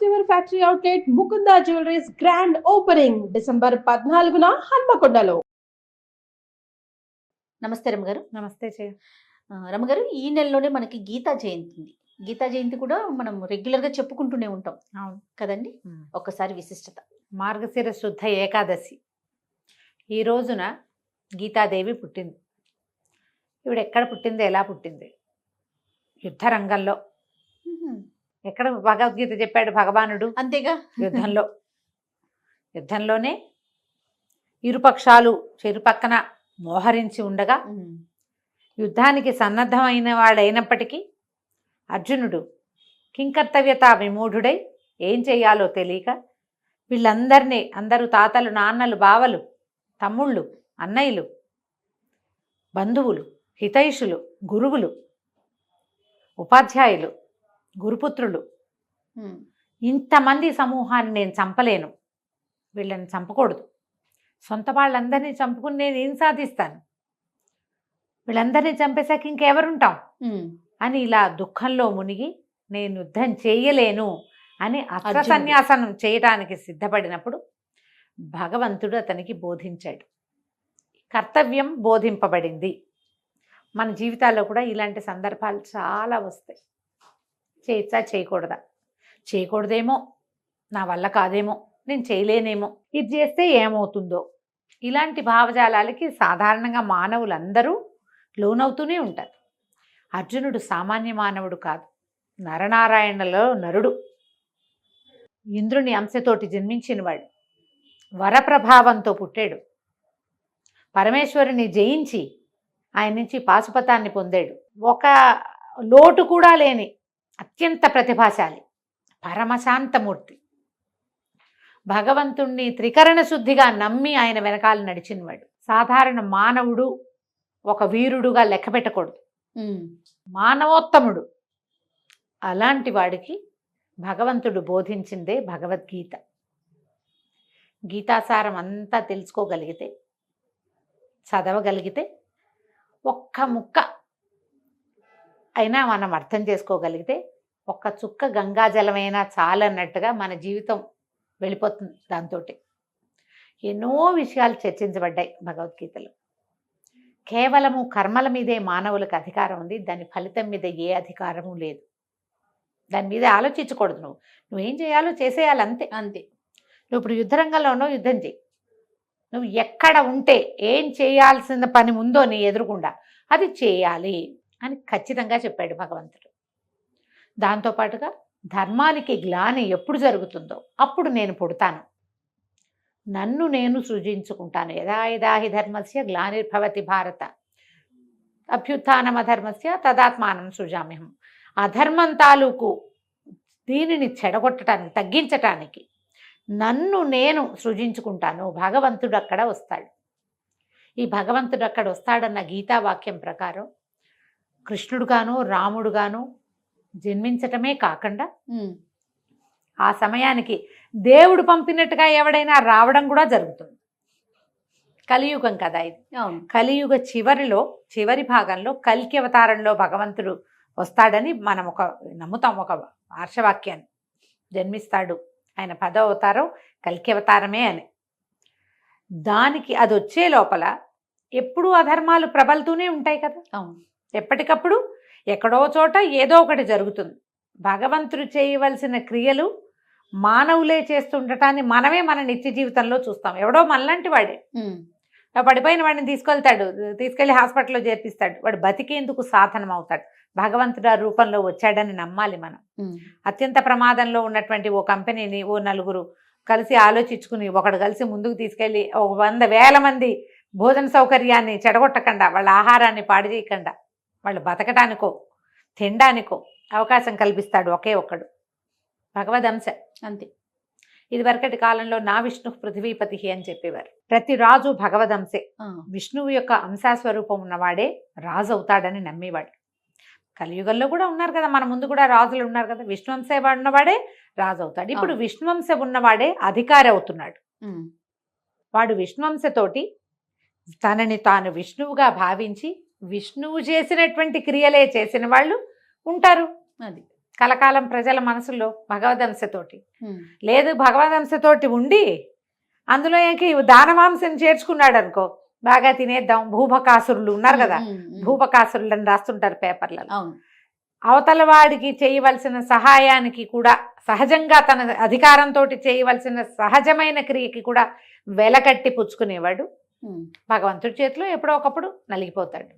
First ever factory outlet Mukunda jewelleries grand opening December 14న హన్మకొండలో. నమస్తే రమగారు. నమస్తే రమగారు, ఈ నెలలోనే మనకి గీతా జయంతి ఉంది. గీతా జయంతి కూడా మనం రెగ్యులర్గా చెప్పుకుంటూనే ఉంటాం. అవును కదండి. ఒక్కసారి విశిష్టత. మార్గశిర శుద్ధ ఏకాదశి ఈ రోజున గీతాదేవి పుట్టింది. ఇవిడ ఎక్కడ పుట్టింది, ఎలా పుట్టింది? యుద్ధ రంగంలో. ఎక్కడ భగవద్గీత చెప్పాడు భగవానుడు? అంతేగా, యుద్ధంలోనే ఇరుపక్షాలు చెరుపక్కన మోహరించి ఉండగా యుద్ధానికి సన్నద్ధమైన వాడైనప్పటికీ అర్జునుడు కింకర్తవ్యత విమూఢుడై ఏం చెయ్యాలో తెలియక వీళ్ళందరినీ, అందరూ తాతలు, నాన్నలు, బావలు, తమ్ముళ్ళు, అన్నయ్యలు, బంధువులు, హితైషులు, గురువులు, ఉపాధ్యాయులు, గురుపుత్రులు, ఇంతమంది సమూహాన్ని నేను చంపలేను, వీళ్ళని చంపకూడదు, సొంత వాళ్ళందరినీ చంపుకుని నేను ఏం సాధిస్తాను, వీళ్ళందరినీ చంపేశాక ఇంకెవరుంటాం అని ఇలా దుఃఖంలో మునిగి నేను యుద్ధం చేయలేను అని అస్త్ర సన్యాసనం చేయడానికి సిద్ధపడినప్పుడు భగవంతుడు అతనికి బోధించాడు. కర్తవ్యం బోధింపబడింది. మన జీవితాల్లో కూడా ఇలాంటి సందర్భాలు చాలా వస్తాయి. చేయొచ్చా, చేయకూడదా, చేయకూడదేమో, నా వల్ల కాదేమో, నేను చేయలేనేమో, ఇది చేస్తే ఏమవుతుందో, ఇలాంటి భావజాలాలకి సాధారణంగా మానవులందరూ లోనవుతూనే ఉంటారు. అర్జునుడు సామాన్య మానవుడు కాదు, నరనారాయణలో నరుడు, ఇంద్రుని అంశతోటి జన్మించినవాడు, వరప్రభావంతో పుట్టాడు, పరమేశ్వరుని జయించి ఆయన నుంచి పాశుపతాన్ని పొందాడు. ఒక లోటు కూడా లేని అత్యంత ప్రతిభాశాలి, పరమశాంతమూర్తి, భగవంతుణ్ణి త్రికరణ శుద్ధిగా నమ్మి ఆయన వెనకాల నడిచినవాడు. సాధారణ మానవుడు ఒక వీరుడుగా లెక్క పెట్టకూడదు, మానవోత్తముడు. అలాంటి వాడికి భగవంతుడు బోధించిందే భగవద్గీత. గీతాసారం అంతా తెలుసుకోగలిగితే, చదవగలిగితే, ఒక్క ముక్క అయినా మనం అర్థం చేసుకోగలిగితే, ఒక్క చుక్క గంగాజలమైనా చాలన్నట్టుగా మన జీవితం వెళ్ళిపోతుంది. దాంతో ఎన్నో విషయాలు చర్చించబడ్డాయి భగవద్గీతలో. కేవలము కర్మల మీదే మానవులకు అధికారం ఉంది, దాని ఫలితం మీద ఏ అధికారము లేదు. దాని మీద ఆలోచించకూడదు. నువ్వేం చేయాలో చేసేయాలి, అంతే అంతే. నువ్వు ఇప్పుడు యుద్ధరంగంలో ఉన్నావు, యుద్ధం చేయి. నువ్వు ఎక్కడ ఉంటే ఏం చేయాల్సిన పని ముందో నీ ఎదురుగుండా అది చేయాలి అని ఖచ్చితంగా చెప్పాడు భగవంతుడు. దాంతోపాటుగా ధర్మానికి గ్లాని ఎప్పుడు జరుగుతుందో అప్పుడు నేను పుడతాను, నన్ను నేను సృజించుకుంటాను. యదా యదా హి ధర్మస్య గ్లానిర్భవతి భారత అభ్యుత్థానమధర్మస్య తదాత్మానం సృజామ్యహం. అధర్మం తాలూకు దీనిని చెడగొట్టడానికి, తగ్గించటానికి నన్ను నేను సృజించుకుంటాను. భగవంతుడు అక్కడ వస్తాడు. ఈ భగవంతుడు అక్కడ వస్తాడన్న గీతావాక్యం ప్రకారం కృష్ణుడుగాను రాముడుగాను జన్మించటమే కాకుండా ఆ సమయానికి దేవుడు పంపినట్టుగా ఎవడైనా రావడం కూడా జరుగుతుంది. కలియుగం కదా ఇది. కలియుగ చివరి భాగంలో కల్కి అవతారంలో భగవంతుడు వస్తాడని మనం నమ్ముతాం, ఒక ఆర్షవాక్యాన్ని. జన్మిస్తాడు, ఆయన 10వ అవతారం కల్కి అవతారమే అని. దానికి అది వచ్చే లోపల ఎప్పుడూ అధర్మాలు ప్రబలుతూనే ఉంటాయి కదా. ఎప్పటికప్పుడు ఎక్కడో చోట ఏదో ఒకటి జరుగుతుంది. భగవంతుడు చేయవలసిన క్రియలు మానవులే చేస్తుండటాన్ని మనమే మన నిత్య జీవితంలో చూస్తాం. ఎవడో మనలాంటి వాడే పడిపోయిన వాడిని తీసుకెళ్ళి హాస్పిటల్లో చేర్పిస్తాడు. వాడు బతికేందుకు సాధనం అవుతాడు. భగవంతుడు ఆ రూపంలో వచ్చాడని నమ్మాలి మనం. అత్యంత ప్రమాదంలో ఉన్నటువంటి ఓ కంపెనీని ఓ నలుగురు కలిసి ఆలోచించుకుని ఒకడు కలిసి ముందుకు తీసుకెళ్ళి 100,000 మంది భోజన సౌకర్యాన్ని చెడగొట్టకుండా, వాళ్ళ ఆహారాన్ని పాడు చేయకుండా, వాళ్ళు బతకటానికో తినడానికో అవకాశం కల్పిస్తాడు ఒకే ఒక్కడు, భగవదంశ. అంతే. ఇదివరకటి కాలంలో నా విష్ణు పృథివీపతి అని చెప్పేవారు. ప్రతి రాజు భగవదంశే. విష్ణువు యొక్క అంశాస్వరూపం ఉన్నవాడే రాజు అవుతాడని నమ్మేవాడు. కలియుగంలో కూడా ఉన్నారు కదా, మన ముందు కూడా రాజులు ఉన్నారు కదా. విష్ణువంశ ఉన్నవాడే రాజు అవుతాడు. ఇప్పుడు విష్ణువంశ ఉన్నవాడే అధికారి అవుతున్నాడు. వాడు విష్ణువంశతోటి తనని తాను విష్ణువుగా భావించి విష్ణువు చేసినటువంటి క్రియలే చేసిన వాళ్ళు ఉంటారు. అది కలకాలం ప్రజల మనసుల్లో భగవదంశతోటి. ఉమ్. లేదు భగవదంశతోటి ఉండి అందులోకి దానమాంసం చేర్చుకున్నాడు అనుకో, బాగా తినేద్దాం. భూభకాసురులు ఉన్నారు కదా, భూభకాసురులని రాస్తుంటారు పేపర్లలో. అవును. అవతల వాడికి చేయవలసిన సహాయానికి కూడా, సహజంగా తన అధికారంతో చేయవలసిన సహజమైన క్రియకి కూడా వెలకట్టి పుచ్చుకునేవాడు ఉమ్. భగవంతుడి చేతిలో ఎప్పుడో ఒకప్పుడు నలిగిపోతాడు.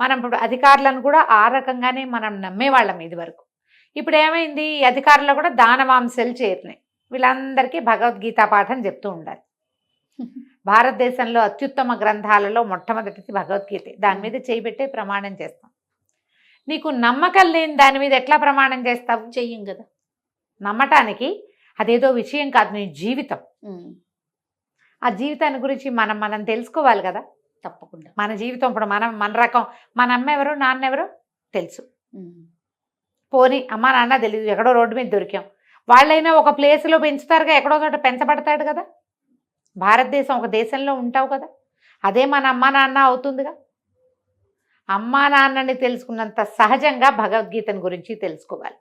మనం ఇప్పుడు అధికారులను కూడా ఆ రకంగానే మనం నమ్మేవాళ్ళం ఇది వరకు. ఇప్పుడు ఏమైంది, ఈ అధికారులు కూడా దానవాంశలు చేరినాయి. వీళ్ళందరికీ భగవద్గీత పాఠం చెప్తూ ఉండాలి. భారతదేశంలో అత్యుత్తమ గ్రంథాలలో మొట్టమొదటిది భగవద్గీత. దాని మీద చేయబెట్టే ప్రమాణం చేస్తాం. నీకు నమ్మకం లేని దాని మీద ఎట్లా ప్రమాణం చేస్తావు? చెయ్యం కదా. నమ్మటానికి అదేదో విషయం కాదు, నీ జీవితం. ఉమ్. ఆ జీవితాన్ని గురించి మనం తెలుసుకోవాలి కదా. తప్పకుండా. మన జీవితం ఇప్పుడు మన రకం, మన అమ్మ ఎవరు నాన్న ఎవరు తెలుసు. ఉమ్. పోనీ అమ్మ నాన్న తెలియదు, ఎక్కడో రోడ్డు మీద దొరికాం. వాళ్ళైనా ఒక ప్లేస్లో పెంచుతారుగా, ఎక్కడో చోట పెంచబడతాడు కదా. భారతదేశం ఒక దేశంలో ఉంటావు కదా, అదే మన అమ్మ నాన్న అవుతుందిగా. అమ్మా నాన్నని తెలుసుకున్నంత సహజంగా భగవద్గీతను గురించి తెలుసుకోవాలి.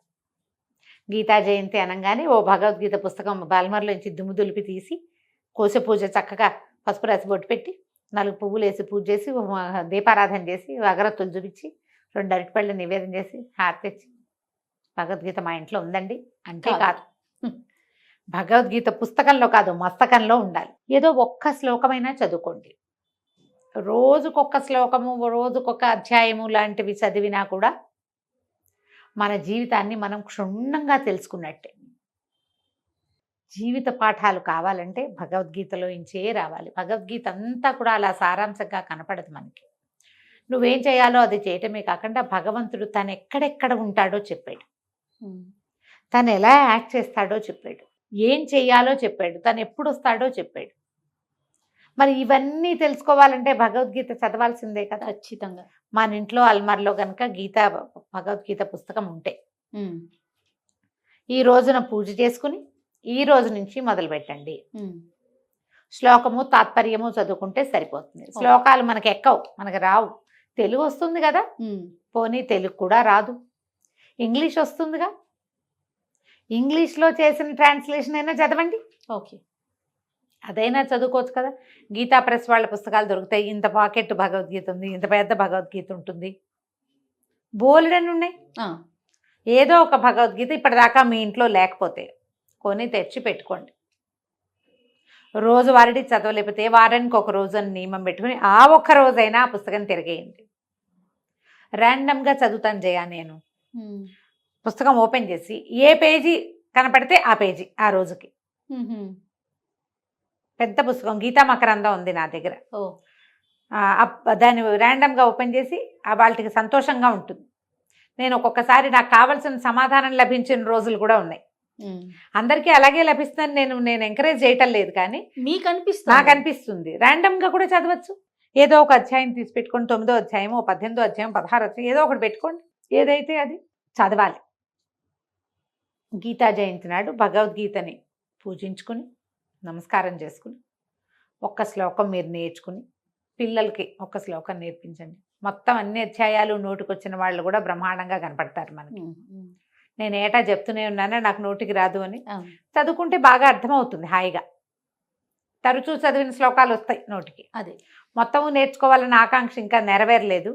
గీతా జయంతి అనగానే ఓ భగవద్గీత పుస్తకం బాల్మర్లోంచి దుమ్ము దులిపి తీసి, కోస పూజ చక్కగా పసుపు రాసి బొట్టు పెట్టి, 4 పువ్వులు వేసి పూజ చేసి, దీపారాధన చేసి, అగరత్తులు చూపించి, 2 అరటిపళ్ళు నివేదన చేసి, హారతి తెచ్చి, భగవద్గీత మా ఇంట్లో ఉందండి అంటే కాదు. భగవద్గీత పుస్తకంలో కాదు, మస్తకంలో ఉండాలి. ఏదో ఒక్క శ్లోకమైనా చదువుకోండి. రోజుకొక శ్లోకము, రోజుకొక అధ్యాయము లాంటివి చదివినా కూడా మన జీవితాన్ని మనం క్షుణ్ణంగా తెలుసుకున్నట్టే. జీవిత పాఠాలు కావాలంటే భగవద్గీతలో ఇంచే రావాలి. భగవద్గీత అంతా కూడా అలా సారాంశంగా కనపడదు మనకి. నువ్వేం చేయాలో అది చేయటమే కాకుండా భగవంతుడు తను ఎక్కడెక్కడ ఉంటాడో చెప్పాడు, తను ఎలా యాక్ట్ చేస్తాడో చెప్పాడు, ఏం చెయ్యాలో చెప్పాడు, తను ఎప్పుడు వస్తాడో చెప్పాడు. మరి ఇవన్నీ తెలుసుకోవాలంటే భగవద్గీత చదవాల్సిందే కదా. ఖచ్చితంగా. మన ఇంట్లో అల్మార్లో కనుక భగవద్గీత పుస్తకం ఉంటే ఈ రోజున పూజ చేసుకుని ఈ రోజు నుంచి మొదలు పెట్టండి. శ్లోకము తాత్పర్యము చదువుకుంటే సరిపోతుంది. శ్లోకాలు మనకి ఎక్కవు, మనకు రావు. తెలుగు వస్తుంది కదా, పోనీ తెలుగు కూడా రాదు, ఇంగ్లీష్ వస్తుందిగా, ఇంగ్లీష్లో చేసిన ట్రాన్స్లేషన్ అయినా చదవండి. ఓకే, అదైనా చదువుకోవచ్చు కదా. గీతా ప్రెస్ వాళ్ళ పుస్తకాలు దొరుకుతాయి. ఇంత పాకెట్ భగవద్గీత ఉంది, ఇంత పెద్ద భగవద్గీత ఉంటుంది, బోలెడన్ని ఉన్నాయి. ఏదో ఒక భగవద్గీత ఇప్పటిదాకా మీ ఇంట్లో లేకపోతే కొని తెచ్చి పెట్టుకోండి. రోజువారీ చదవలేకపోతే వారానికి ఒక రోజు అని నియమం పెట్టుకుని ఆ ఒక్క రోజైనా ఆ పుస్తకం తిరిగేయండి. ర్యాండమ్గా చదువుతాను జయ, నేను పుస్తకం ఓపెన్ చేసి ఏ పేజీ కనపడితే ఆ పేజీ ఆ రోజుకి. పెద్ద పుస్తకం గీతా మకరందం ఉంది నా దగ్గర. దాన్ని ర్యాండమ్గా ఓపెన్ చేసి వాళ్ళకి సంతోషంగా ఉంటుంది. నేను ఒక్కొక్కసారి నాకు కావాల్సిన సమాధానం లభించిన రోజులు కూడా ఉన్నాయి. అందరికీ అలాగే లభిస్తుందని నేను ఎంకరేజ్ చేయటం లేదు, కానీ మీకు అనిపిస్తుంది, నాకు అనిపిస్తుంది. ర్యాండమ్గా కూడా చదవచ్చు. ఏదో ఒక అధ్యాయం తీసి పెట్టుకోండి, 9వ అధ్యాయమో 18వ అధ్యాయం 16వ అధ్యాయం ఏదో ఒకటి పెట్టుకోండి. ఏదైతే అది చదవాలి. గీతా జయంతి నాడు భగవద్గీతని పూజించుకుని నమస్కారం చేసుకుని ఒక్క శ్లోకం మీరు నేర్చుకుని పిల్లలకి ఒక్క శ్లోకం నేర్పించండి. మొత్తం అన్ని అధ్యాయాలు నోటికొచ్చిన వాళ్ళు కూడా బ్రహ్మాండంగా కనపడతారు మనకి. నేను ఏటా చెప్తూనే ఉన్నాను, నాకు నోటికి రాదు అని. చదువుకుంటే బాగా అర్థమవుతుంది హాయిగా. తరచూ చదివిన శ్లోకాలు వస్తాయి నోటికి. అదే మొత్తము నేర్చుకోవాలన్న ఆకాంక్ష ఇంకా నెరవేరలేదు,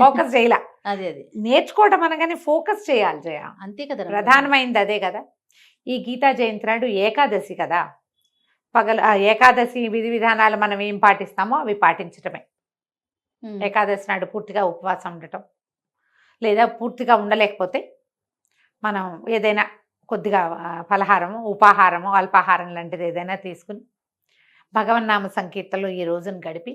ఫోకస్ చేయాల. అదే నేర్చుకోవటం అనగానే ఫోకస్ చేయాలి జయ, అంతే కదా. ప్రధానమైంది అదే కదా. ఈ గీతా జయంతి నాడు ఏకాదశి కదా, ఏకాదశి విధి విధానాలు మనం ఏం పాటిస్తామో అవి పాటించటమే. ఏకాదశి నాడు పూర్తిగా ఉపవాసం ఉండటం, లేదా పూర్తిగా ఉండలేకపోతే మనం ఏదైనా కొద్దిగా ఫలహారము, ఉపాహారము, అల్పాహారం లాంటిది ఏదైనా తీసుకుని భగవన్నామ సంకీర్తనలో ఈ రోజును గడిపి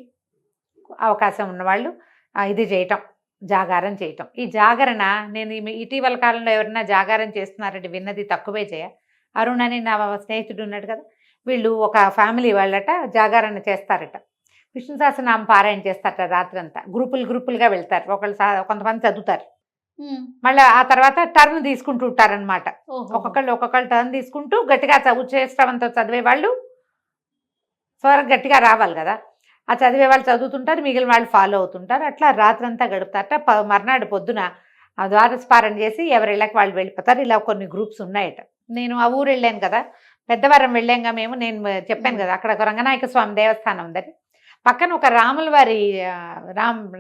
అవకాశం ఉన్నవాళ్ళు ఇది చేయటం, జాగారం చేయటం. ఈ జాగరణ నేను ఇటీవల కాలంలో ఎవరైనా జాగారం చేస్తున్నారంటే విన్నది తక్కువే చేయ. అరుణ్ అని నా స్నేహితుడు ఉన్నాడు కదా, వీళ్ళు ఒక ఫ్యామిలీ వాళ్ళట జాగారణ చేస్తారట. విష్ణు సహస్రనామం పారాయణ చేస్తారట రాత్రంతా. గ్రూపులుగా వెళ్తారు. కొంతమంది చదువుతారు, మళ్ళీ ఆ తర్వాత టర్న్ తీసుకుంటూ ఉంటారనమాట. ఒక్కొక్కళ్ళు టర్న్ తీసుకుంటూ గట్టిగా చేష్టవంతో చదివే వాళ్ళు స్వరం గట్టిగా రావాలి కదా, ఆ చదివే వాళ్ళు చదువుతుంటారు, మిగిలిన వాళ్ళు ఫాలో అవుతుంటారు. అట్లా రాత్రంతా గడుపుతారట. మర్నాడు పొద్దున ఆ ద్వాదస్పారణ చేసి ఎవరిళ్ళకి వాళ్ళు వెళ్ళిపోతారు. ఇలా కొన్ని గ్రూప్స్ ఉన్నాయట. నేను ఆ ఊరు వెళ్ళాను కదా, పెద్దవారం వెళ్ళాంగా మేము. నేను చెప్పాను కదా, అక్కడ ఒక రంగనాయక స్వామి దేవస్థానం ఉందని, పక్కన ఒక రాముల వారి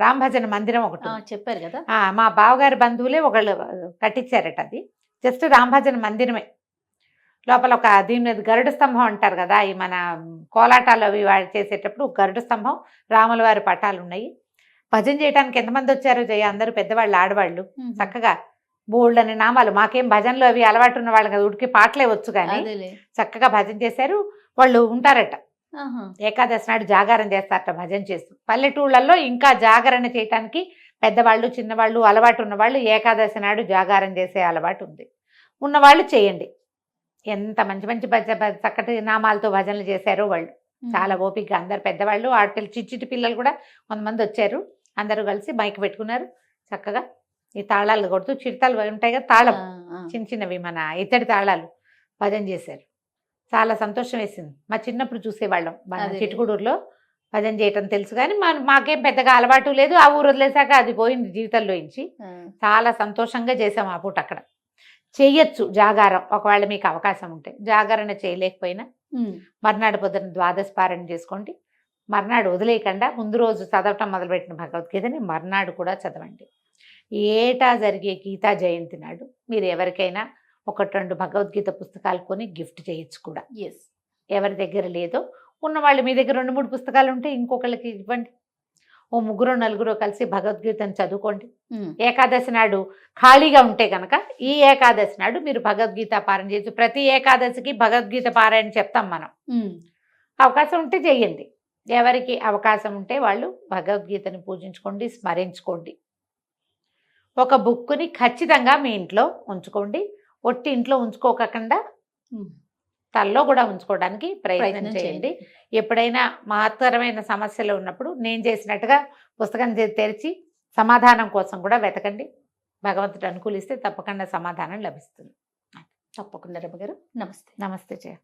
రామ్ భజన మందిరం ఒకటి ఉంది. చెప్పారు కదా. మా బావగారి బంధువులే ఒకళ్ళు కట్టించారట. అది జస్ట్ రామ్ భజన మందిరమే. లోపల ఒక దీని మీద గరుడ స్తంభం అంటారు కదా, ఈ మన కోలాటాలు అవి చేసేటప్పుడు గరుడ స్తంభం, రాముల వారి పటాలు ఉన్నాయి. భజన చేయడానికి ఎంతమంది వచ్చారో జయ, అందరూ పెద్దవాళ్ళు ఆడవాళ్ళు చక్కగా బోల్డ్ అనే నామాలు. మాకేం భజనలు అవి అలవాటు ఉన్న వాళ్ళు కదా, ఉడికి పాటలే వచ్చు కానీ చక్కగా భజన చేశారు. వాళ్ళు ఉంటారట, ఏకాదశి నాడు జాగారం చేస్తారట భజన చేస్తూ. పల్లెటూళ్ళల్లో ఇంకా జాగరణ చేయటానికి పెద్దవాళ్ళు చిన్నవాళ్ళు అలవాటు ఉన్నవాళ్ళు ఏకాదశి నాడు జాగారం చేసే అలవాటు ఉంది. ఉన్నవాళ్ళు చేయండి. ఎంత మంచి మంచి చక్కటి నామాలతో భజనలు చేశారో వాళ్ళు. చాలా ఓపికగా అందరు పెద్దవాళ్ళు, ఆడపిల్లలు, చిట్టి పిల్లలు కూడా కొంతమంది వచ్చారు. అందరూ కలిసి మైక్ పెట్టుకున్నారు. చక్కగా ఈ తాళాలు కొడుతూ, చిడతలు ఉంటాయి కదా తాళం, చిన్న చిన్నవి మన ఇత్తడి తాళాలు, భజన చేశారు. చాలా సంతోషం వేసింది. మా చిన్నప్పుడు చూసేవాళ్ళం చిట్టుగూడూరులో భజన చేయటం తెలుసు కానీ మాకేం పెద్దగా అలవాటు లేదు. ఆ ఊరు వదిలేసాక అది పోయింది జీవితంలో నుంచి. చాలా సంతోషంగా చేసాం ఆ పూట అక్కడ. చెయ్యొచ్చు జాగారం, ఒకవేళ మీకు అవకాశం ఉంటే. జాగరణ చేయలేకపోయినా మర్నాడు పొద్దున ద్వాదశపారణ చేసుకోండి. మర్నాడు వదిలేయకుండా ముందు రోజు చదవటం మొదలుపెట్టిన భగవద్గీతని మర్నాడు కూడా చదవండి. ఏటా జరిగే గీతా జయంతి నాడు మీరు ఎవరికైనా 1-2 భగవద్గీత పుస్తకాలు కొని గిఫ్ట్ చేయొచ్చు కూడా. ఎవరి దగ్గర లేదో ఉన్నవాళ్ళు, మీ దగ్గర 2-3 పుస్తకాలు ఉంటే ఇంకొకళ్ళకి ఇవ్వండి. ఓ 3-4 కలిసి భగవద్గీతను చదువుకోండి. ఏకాదశి నాడు ఖాళీగా ఉంటే కనుక ఈ ఏకాదశి నాడు మీరు భగవద్గీత పారాయణ చేయొచ్చు. ప్రతి ఏకాదశికి భగవద్గీత పారాయణ చెప్తాం మనం. అవకాశం ఉంటే చెయ్యండి. ఎవరికి అవకాశం ఉంటే వాళ్ళు భగవద్గీతని పూజించుకోండి, స్మరించుకోండి. ఒక బుక్ని ఖచ్చితంగా మీ ఇంట్లో ఉంచుకోండి. ఒట్టి ఇంట్లో ఉంచుకోకుండా తల్లో కూడా ఉంచుకోవడానికి ప్రయత్నం చేయండి. ఎప్పుడైనా మహత్తరమైన సమస్యలు ఉన్నప్పుడు నేను చేసినట్టుగా పుస్తకం తెరిచి సమాధానం కోసం కూడా వెతకండి. భగవంతుడు అనుకూలిస్తే తప్పకుండా సమాధానం లభిస్తుంది. తప్పకుండా రమ్మ గారు. నమస్తే. నమస్తే జయ.